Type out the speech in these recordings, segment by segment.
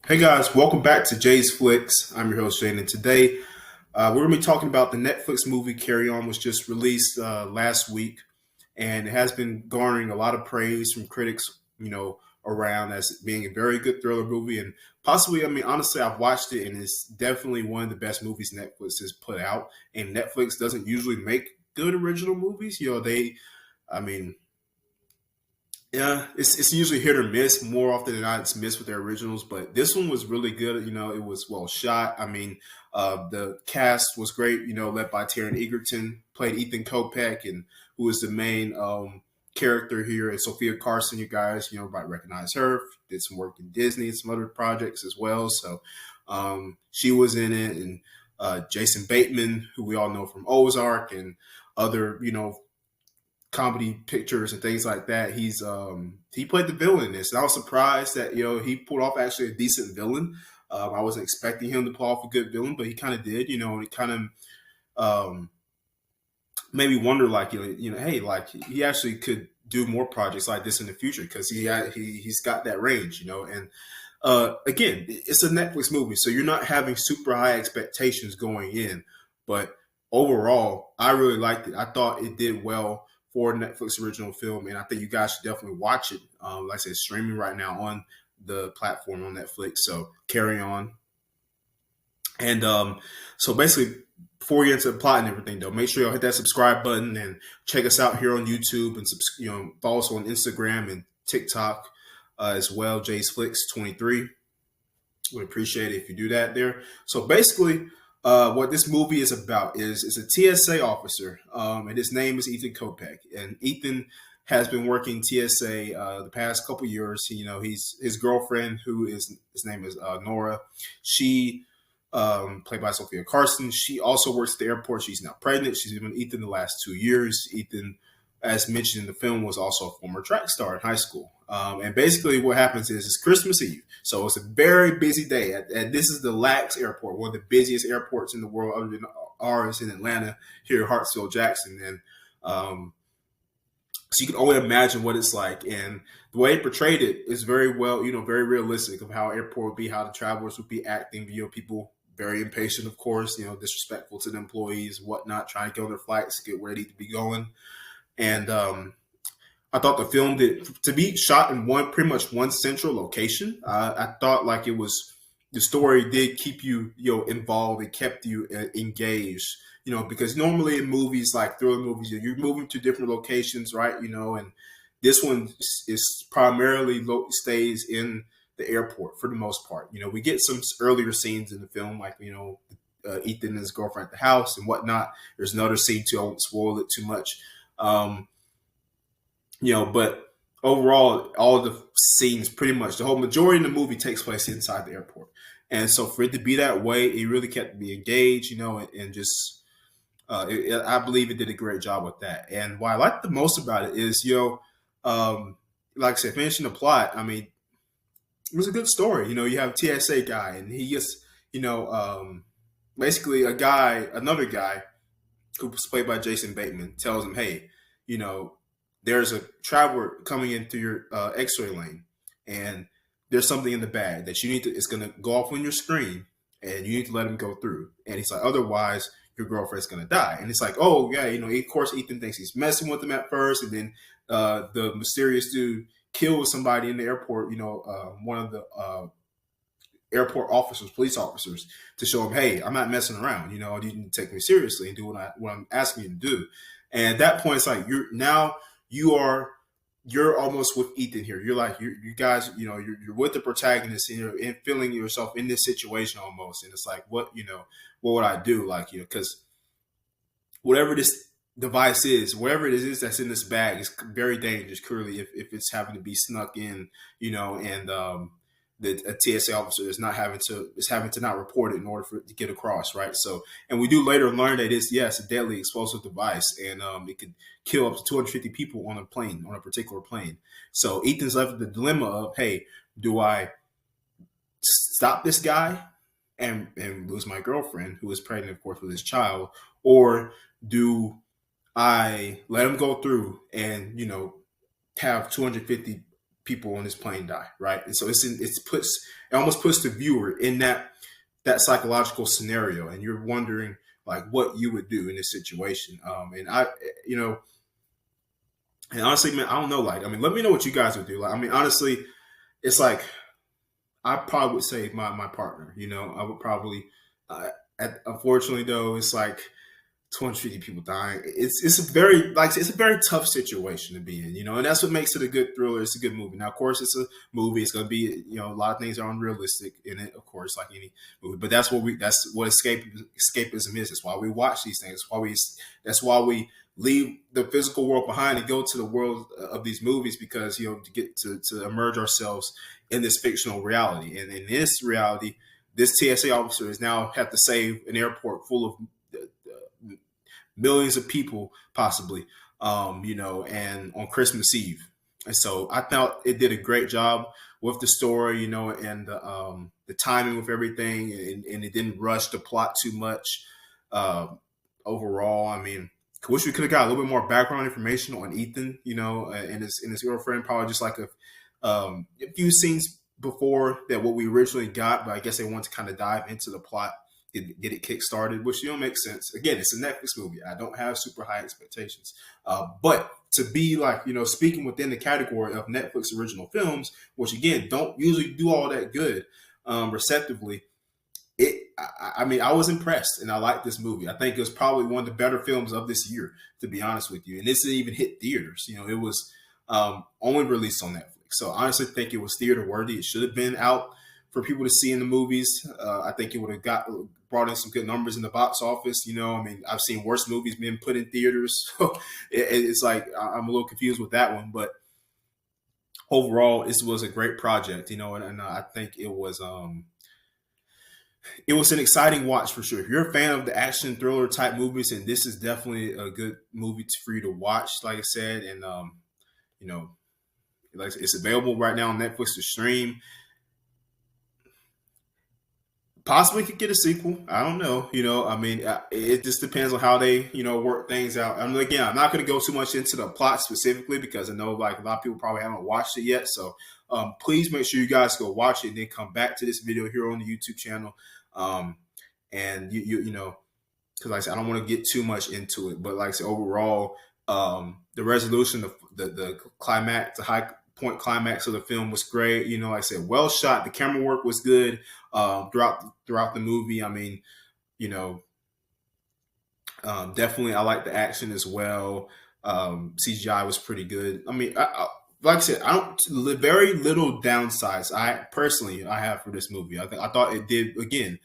Hey guys, welcome back to Jay's Flicks. I'm your host Jane, and today we're going to be talking about the Netflix movie Carry On, was just released last week, and it has been garnering a lot of praise from critics, around as being a very good thriller movie, and possibly, honestly, I've watched it, and it's definitely one of the best movies Netflix has put out. And Netflix doesn't usually make good original movies. I mean, yeah, it's usually hit or miss. More often than not, it's missed with their originals. But this one was really good. It was well shot. The cast was great. Led by Taron Eagerton, played Ethan Kopech, and who was the main character here. And Sofia Carson, you guys, might recognize her. Did some work in Disney and some other projects as well. So she was in it, and Jason Bateman, who we all know from Ozark and other, comedy pictures and things like that. He played the villain in this, and I was surprised that he pulled off actually a decent villain. I wasn't expecting him to pull off a good villain, but he kind of did. And it kind of made me wonder, like hey, like he actually could do more projects like this in the future because he's got that range, and. Again, it's a Netflix movie, so you're not having super high expectations going in. But overall, I really liked it. I thought it did well for a Netflix original film, and I think you guys should definitely watch it. Like I said, streaming right now on the platform on Netflix. So Carry On. And so basically, before we get into the plot and everything, though, make sure y'all hit that subscribe button and check us out here on YouTube, and follow us on Instagram and TikTok as well. Jay's Flicks 23. Would appreciate it if you do that there. So basically, what this movie is about is a TSA officer, and his name is Ethan Kopech. And Ethan has been working TSA the past couple years. He's his girlfriend, who is his name is Nora. She played by Sofia Carson. She also works at the airport. She's now pregnant. She's been with Ethan the last 2 years. Ethan, as mentioned in the film, was also a former track star in high school. And basically what happens is it's Christmas Eve. So it's a very busy day. And this is the LAX airport, one of the busiest airports in the world other than ours in Atlanta, here at Hartsfield Jackson. And so you can only imagine what it's like. And the way it portrayed it is very well, very realistic of how airport would be, how the travelers would be acting. People very impatient, of course, disrespectful to the employees, whatnot, trying to get on their flights, get where they need to be going. And I thought the film to be shot in pretty much one central location. I thought like the story did keep you, involved. It kept you engaged, because normally in movies like thriller movies, you're moving to different locations, right? And this one is primarily stays in the airport for the most part. We get some earlier scenes in the film, like, Ethan and his girlfriend at the house and whatnot. There's another scene too. I won't spoil it too much. But overall, all the scenes, pretty much the whole majority of the movie takes place inside the airport. And so for it to be that way, it really kept me engaged, and just, I believe it did a great job with that. And what I like the most about it is, like I said, finishing the plot, it was a good story. You have a TSA guy, and he gets, basically another guy who was played by Jason Bateman, tells him, hey, there's a traveler coming in through your X-ray lane, and there's something in the bag that you need to. It's going to go off on your screen, and you need to let him go through. And he's like, otherwise, your girlfriend's going to die. And it's like, oh yeah, of course, Ethan thinks he's messing with him at first, and then the mysterious dude kills somebody in the airport. One of the airport officers, police officers, to show him, hey, I'm not messing around. You need to take me seriously and do what I'm asking you to do. And at that point, it's like you're almost with Ethan here. You're like you guys, you're with the protagonist, and feeling yourself in this situation almost. And it's like, what would I do? Like, because whatever this device is, whatever it is that's in this bag is very dangerous. Clearly, if it's having to be snuck in, and a TSA officer is having to not report it in order for it to get across, right? So, and we do later learn that it's a deadly explosive device, and it could kill up to 250 people on a particular plane. So Ethan's left with the dilemma of, hey, do I stop this guy and lose my girlfriend, who is pregnant, of course, with his child, or do I let him go through and have 250 people on this plane die, right? And so it almost puts the viewer in that psychological scenario, and you're wondering like what you would do in this situation. And I, you know, and honestly, man, I don't know. Like, I mean, let me know what you guys would do. Like, I mean, honestly, it's like I probably would say my partner. You know, I would probably. Unfortunately, though, it's like 250 people dying. It's a very it's a very tough situation to be in, you know, and that's what makes it a good thriller. It's a good movie. Now, of course, it's a movie. It's going to be, you know, a lot of things are unrealistic in it, of course, like any movie. But that's what escapism is. That's why we watch these things. That's why we leave the physical world behind and go to the world of these movies, because, you know, to get to emerge ourselves in this fictional reality. And in this reality, this TSA officer is now have to save an airport full of millions of people, possibly, you know, and on Christmas Eve. And so I thought it did a great job with the story, you know, and the timing with everything, and it didn't rush the plot too much. Overall, I mean, I wish we could have got a little bit more background information on Ethan, you know, and his girlfriend. Probably just like a few scenes before that what we originally got, but I guess they want to kind of dive into the plot, get it kick started, which, you know, makes sense. Again, it's a Netflix movie. I don't have super high expectations, but to be like, you know, speaking within the category of Netflix original films, which again don't usually do all that good receptively. I mean, I was impressed, and I liked this movie. I think it was probably one of the better films of this year, to be honest with you. And this didn't even hit theaters. You know, it was only released on Netflix. So I honestly think it was theater worthy. It should have been out for people to see in the movies. I think it would have brought in some good numbers in the box office. You know, I mean, I've seen worse movies being put in theaters. So it's like I'm a little confused with that one. But overall, this was a great project. You know, and I think it was an exciting watch for sure. If you're a fan of the action thriller type movies, and this is definitely a good movie for you to watch, like I said. And you know, like it's available right now on Netflix to stream. Possibly could get a sequel. I don't know. You know, I mean, it just depends on how they, you know, work things out. I mean, again, I'm not going to go too much into the plot specifically, because I know like a lot of people probably haven't watched it yet. So please make sure you guys go watch it and then come back to this video here on the YouTube channel. And you know, because like I said, I don't want to get too much into it, but like I said, overall, the resolution, the climax, the high point climax of the film was great. You know, like I said, well shot. The camera work was good throughout the movie. I mean, you know, definitely I like the action as well. CGI was pretty good. I mean, like I said, very little downsides. I have for this movie. I thought it did again.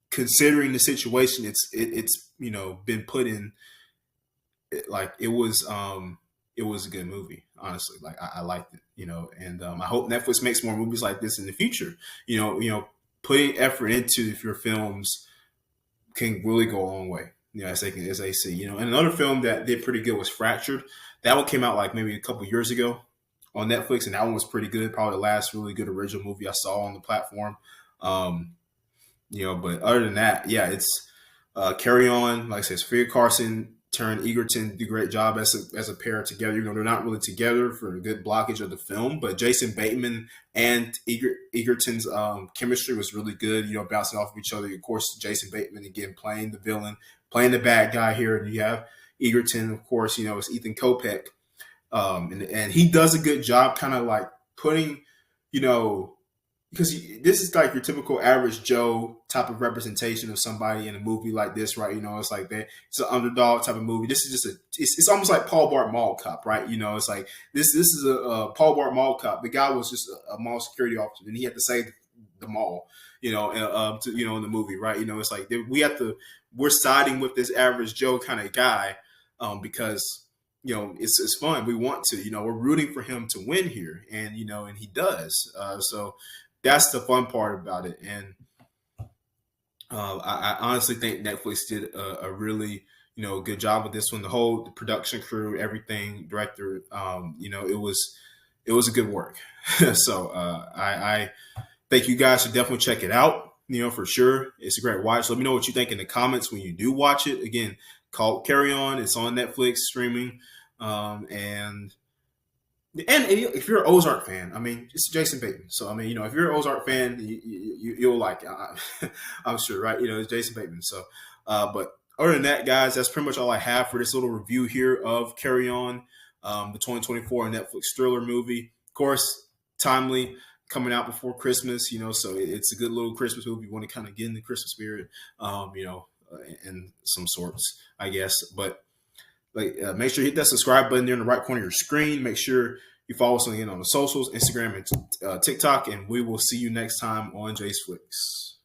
Considering the situation, it's you know been put in. Like it was a good movie, honestly. Like I liked it, you know, and I hope Netflix makes more movies like this in the future. You know, putting effort into your films can really go a long way. You know, as they see. You know, and another film that did pretty good was Fractured. That one came out like maybe a couple years ago on Netflix, and that one was pretty good. Probably the last really good original movie I saw on the platform. You know, but other than that, yeah, it's Carry On. Like I said, Sofia, Carson, Taron Eagerton do a great job as a pair together. You know, they're not really together for a good blockage of the film, but Jason Bateman and Egerton's chemistry was really good. You know, bouncing off of each other. Of course, Jason Bateman again playing the villain, playing the bad guy here, and you have Egerton, of course. You know, it's Ethan Kopech, and he does a good job, kind of like putting, you know. Because this is like your typical average Joe type of representation of somebody in a movie like this, right? You know, it's like that. It's an underdog type of movie. This is just it's almost like Paul Blart Mall Cop, right? You know, it's like this is a Paul Blart Mall Cop. The guy was just a mall security officer, and he had to save the mall, you know, in the movie, right? You know, it's like we're siding with this average Joe kind of guy because. You know, it's fun. We want to, you know, we're rooting for him to win here, and you know, and he does. So that's the fun part about it. And I honestly think Netflix did a really, you know, good job with this one. The whole production crew, everything, director, you know, it was a good work. So I think you guys should definitely check it out. You know, for sure, it's a great watch. Let me know what you think in the comments when you do watch it. Again, called Carry On. It's on Netflix streaming, and And if you're an Ozark fan, I mean, it's Jason Bateman. So I mean, if you're an Ozark fan, you'll like it. I'm sure, right? It's Jason Bateman. So, but other than that, guys, that's pretty much all I have for this little review here of Carry On, the 2024 Netflix thriller movie. Of course, timely, coming out before Christmas. So it's a good little Christmas movie. You want to kind of get in the Christmas spirit, in some sorts, I guess. But make sure you hit that subscribe button there in the right corner of your screen. Make sure you follow us on the socials, Instagram and TikTok, and we will see you next time on Jay's Flicks.